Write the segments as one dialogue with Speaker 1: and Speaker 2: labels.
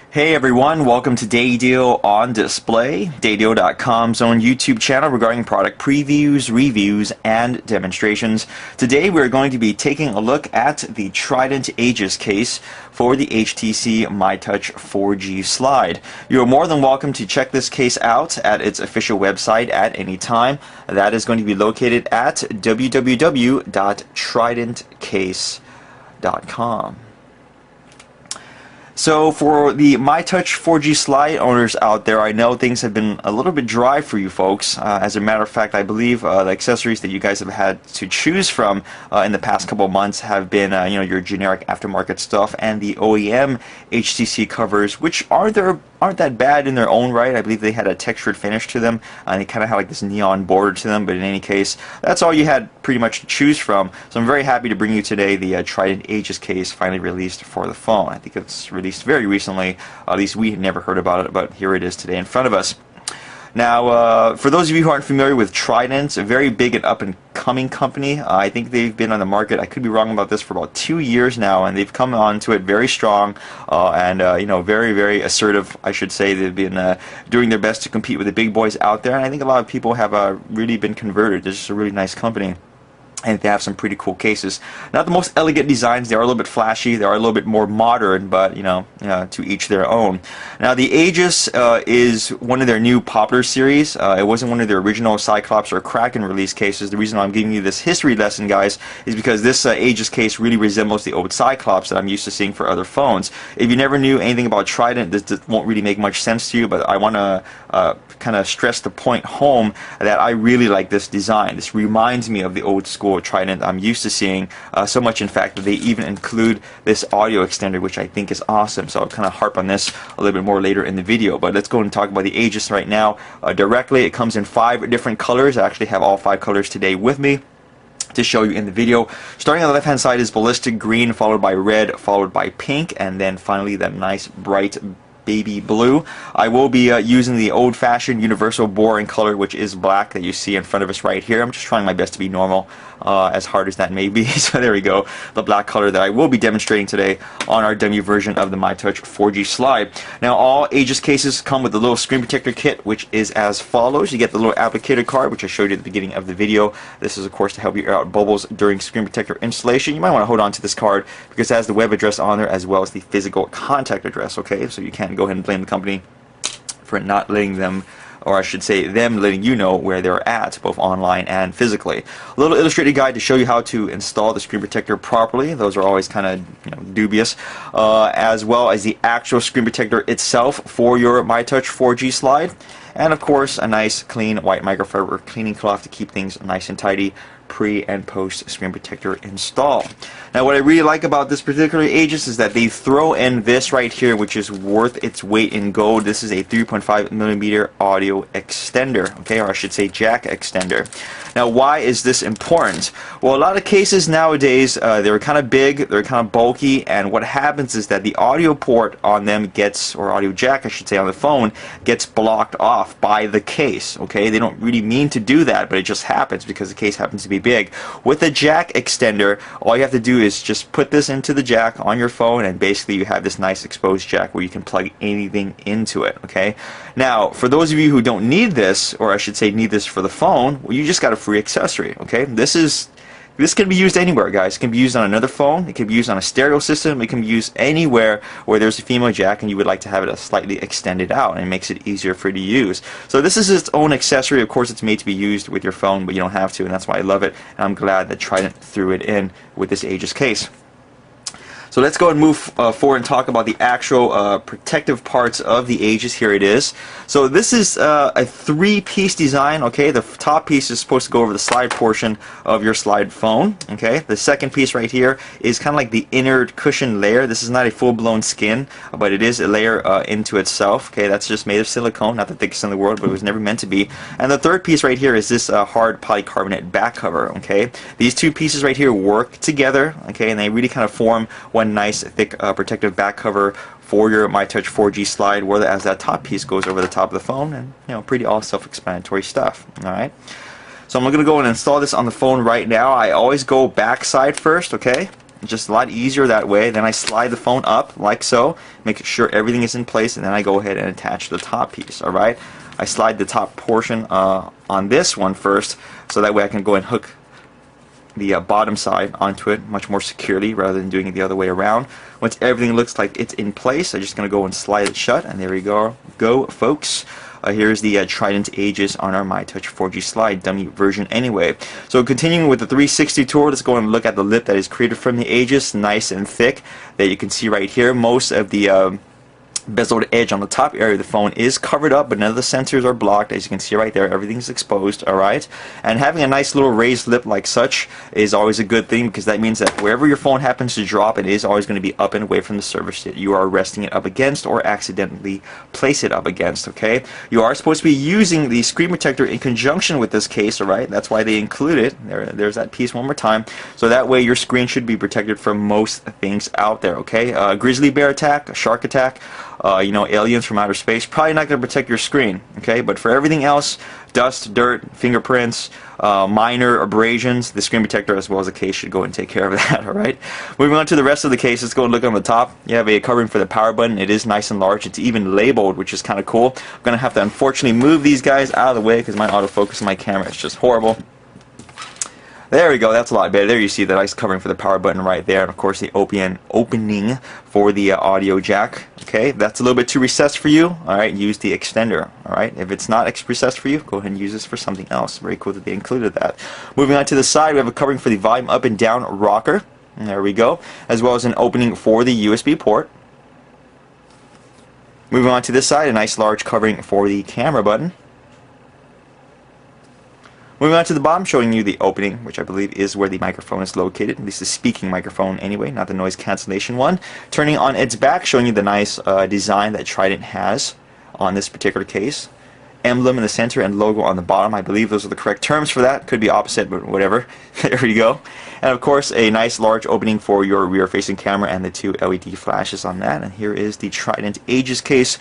Speaker 1: Hey everyone, welcome to Day Deal on Display, daydeal.com's own YouTube channel regarding product previews, reviews, and demonstrations. Today we're going to be taking a look at the Trident Aegis case for the HTC Mytouch 4G slide. You're more than welcome to check this case out at its official website at any time. That is going to be located at www.tridentcase.com. So for the Mytouch 4G slide owners out there, I know things have been a little bit dry for you folks. As a matter of fact, I believe the accessories that you guys have had to choose from in the past couple of months have been your generic aftermarket stuff and the OEM HTC covers, which aren't that bad in their own right. I believe they had a textured finish to them, and they kind of had like this neon border to them, but in any case, that's all you had pretty much to choose from. So I'm very happy to bring you today the Trident Aegis case finally released for the phone. I think it's released very recently. At least we had never heard about it, but here it is today in front of us. Now, for those of you who aren't familiar with Trident, a very big and up-and-coming company. I think they've been on the market, I could be wrong about this, for about 2 years now, and they've come onto it very strong and very, very assertive, I should say. They've been doing their best to compete with the big boys out there, and I think a lot of people have really been converted. It's just a really nice company. And they have some pretty cool cases. Not the most elegant designs. They are a little bit flashy. They are a little bit more modern, but to each their own. Now the Aegis is one of their new popular series. It wasn't one of their original Cyclops or Kraken release cases. The reason I'm giving you this history lesson, guys, is because this Aegis case really resembles the old Cyclops that I'm used to seeing for other phones. If you never knew anything about Trident, this won't really make much sense to you, but I want to kind of stress the point home that I really like this design. This reminds me of the old school Trident I'm used to seeing, so much in fact that they even include this audio extender, which I think is awesome. So I'll kind of harp on this a little bit more later in the video, but let's go and talk about the Aegis right now directly. It comes in 5 different colors. I actually have all 5 colors today with me to show you in the video. Starting on the left hand side is ballistic green, followed by red, followed by pink, and then finally that nice bright baby blue. I will be using the old-fashioned universal boring color, which is black, that you see in front of us right here. I'm just trying my best to be normal, as hard as that may be. So there we go, the black color that I will be demonstrating today on our dummy version of the Mytouch 4G slide. Now all Aegis cases come with a little screen protector kit, which is as follows. You get the little applicator card, which I showed you at the beginning of the video. This is of course to help you air out bubbles during screen protector installation. You might want to hold on to this card because it has the web address on there as well as the physical contact address. Okay, so you can't go ahead and blame the company for not letting them, or I should say them letting you know where they're at, both online and physically. A little illustrated guide to show you how to install the screen protector properly. Those are always kind of dubious, as well as the actual screen protector itself for your Mytouch 4G slide, and of course a nice clean white microfiber cleaning cloth to keep things nice and tidy pre and post screen protector install. Now what I really like about this particular Aegis is that they throw in this right here, which is worth its weight in gold. This is a 3.5mm audio extender, okay, or I should say jack extender. Now why is this important? Well, a lot of cases nowadays, they're kind of big, they're kind of bulky, and what happens is that the audio port on them gets, or audio jack I should say, on the phone gets blocked off by the case, okay? They don't really mean to do that, but it just happens because the case happens to be big. With a jack extender, all you have to do is just put this into the jack on your phone, and basically you have this nice exposed jack where you can plug anything into it, okay? Now, for those of you who don't need this, or I should say need this for the phone, well, you just got a free accessory, okay? This can be used anywhere, guys. It can be used on another phone. It can be used on a stereo system. It can be used anywhere where there's a female jack and you would like to have it slightly extended out, and it makes it easier for you to use. So this is its own accessory. Of course, it's made to be used with your phone, but you don't have to, and that's why I love it. And I'm glad that Trident threw it in with this Aegis case. So let's go and move forward and talk about the actual protective parts of the Aegis. Here it is. So this is a 3-piece design. Okay, the top piece is supposed to go over the slide portion of your slide phone. Okay, the second piece right here is kind of like the inner cushion layer. This is not a full-blown skin, but it is a layer into itself. Okay, that's just made of silicone, not the thickest in the world, but it was never meant to be. And the third piece right here is this hard polycarbonate back cover. Okay, these 2 pieces right here work together. Okay, and they really kind of form one nice thick protective back cover for your Mytouch 4G slide, whereas that top piece goes over the top of the phone, and pretty all self-explanatory stuff. All right, so I'm going to go and install this on the phone right now. I always go backside first, okay? It's just a lot easier that way. Then I slide the phone up like so, make sure everything is in place, and then I go ahead and attach the top piece. Alright, I slide the top portion on this one first, so that way I can go and hook the bottom side onto it much more securely rather than doing it the other way around. Once everything looks like it's in place, I'm just going to go and slide it shut, and there we go, folks. Here's the Trident Aegis on our Mytouch 4G slide, dummy version anyway. So continuing with the 360 tour, let's go and look at the lip that is created from the Aegis, nice and thick, that you can see right here. Most of the bezeled edge on the top area of the phone is covered up, but none of the sensors are blocked. As you can see right there, everything's exposed. Alright, and having a nice little raised lip like such is always a good thing, because that means that wherever your phone happens to drop, it is always going to be up and away from the surface that you are resting it up against or accidentally place it up against. Okay, you are supposed to be using the screen protector in conjunction with this case. Alright, that's why they include it. There's that piece one more time, so that way your screen should be protected from most things out there. Okay, grizzly bear attack, a shark attack, you know, aliens from outer space, probably not going to protect your screen, okay? But for everything else, dust, dirt, fingerprints, minor abrasions, the screen protector as well as the case should go and take care of that. Alright, moving on to the rest of the case, let's go and look on the top. You have a covering for the power button. It is nice and large. It's even labeled, which is kind of cool. I'm going to have to unfortunately move these guys out of the way because my autofocus on my camera is just horrible. There we go, that's a lot better. There you see the nice covering for the power button right there, and of course the opening for the audio jack. Okay, that's a little bit too recessed for you. Alright, use the extender. Alright, if it's not recessed for you, go ahead and use this for something else. Very cool that they included that. Moving on to the side, we have a covering for the volume up and down rocker. And there we go, as well as an opening for the USB port. Moving on to this side, a nice large covering for the camera button. Moving on to the bottom, showing you the opening, which I believe is where the microphone is located, at least the speaking microphone anyway, not the noise cancellation one. Turning on its back, showing you the nice design that Trident has on this particular case. Emblem in the center and logo on the bottom. I believe those are the correct terms for that. Could be opposite, but whatever. There you go. And of course, a nice large opening for your rear-facing camera and the two LED flashes on that. And here is the Trident Aegis case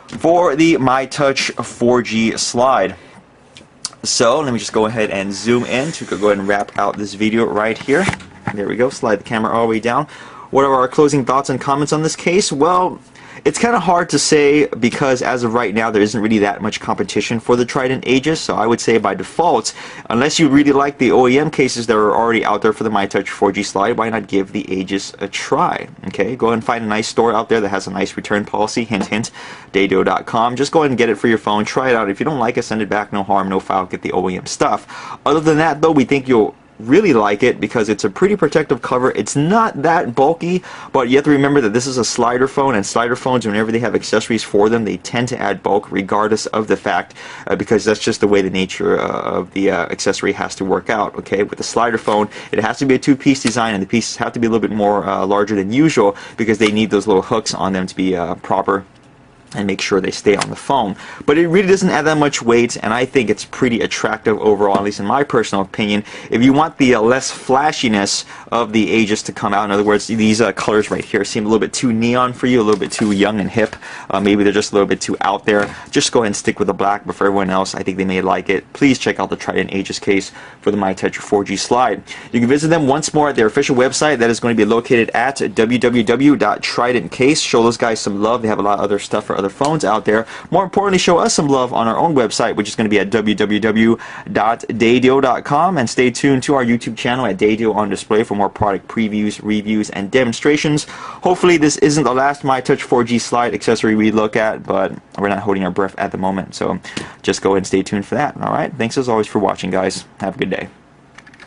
Speaker 1: for the Mytouch 4G slide. So let me just go ahead and zoom in to go ahead and wrap out this video right here. There we go. Slide the camera all the way down. What are our closing thoughts and comments on this case? Well, it's kind of hard to say because as of right now there isn't really that much competition for the Trident Aegis, so I would say by default, unless you really like the OEM cases that are already out there for the Mytouch 4G slide, why not give the Aegis a try? Okay, go ahead and find a nice store out there that has a nice return policy, hint hint, Dadio.com. Just go ahead and get it for your phone, try it out. If you don't like it, send it back, no harm, no foul, get the OEM stuff. Other than that though, we think you'll really like it because it's a pretty protective cover. It's not that bulky, but you have to remember that this is a slider phone, and slider phones, whenever they have accessories for them, they tend to add bulk regardless of the fact, because that's just the way the nature of the accessory has to work out. Okay, with the slider phone, it has to be a two-piece design, and the pieces have to be a little bit more larger than usual because they need those little hooks on them to be proper and make sure they stay on the phone. But it really doesn't add that much weight, and I think it's pretty attractive overall, at least in my personal opinion. If you want the less flashiness of the Aegis to come out, in other words, these colors right here seem a little bit too neon for you, a little bit too young and hip, maybe they're just a little bit too out there, just go ahead and stick with the black. But for everyone else, I think they may like it. Please check out the Trident Aegis case for the Mytouch 4G slide. You can visit them once more at their official website that is going to be located at www.tridentcase. Show those guys some love. They have a lot of other stuff for other phones out there. More importantly, show us some love on our own website, which is going to be at www.dadio.com, and stay tuned to our YouTube channel at Dadio on Display for more product previews, reviews, and demonstrations. Hopefully this isn't the last Mytouch 4G slide accessory we look at, but we're not holding our breath at the moment, so just go ahead and stay tuned for that. Alright, thanks as always for watching, guys. Have a good day.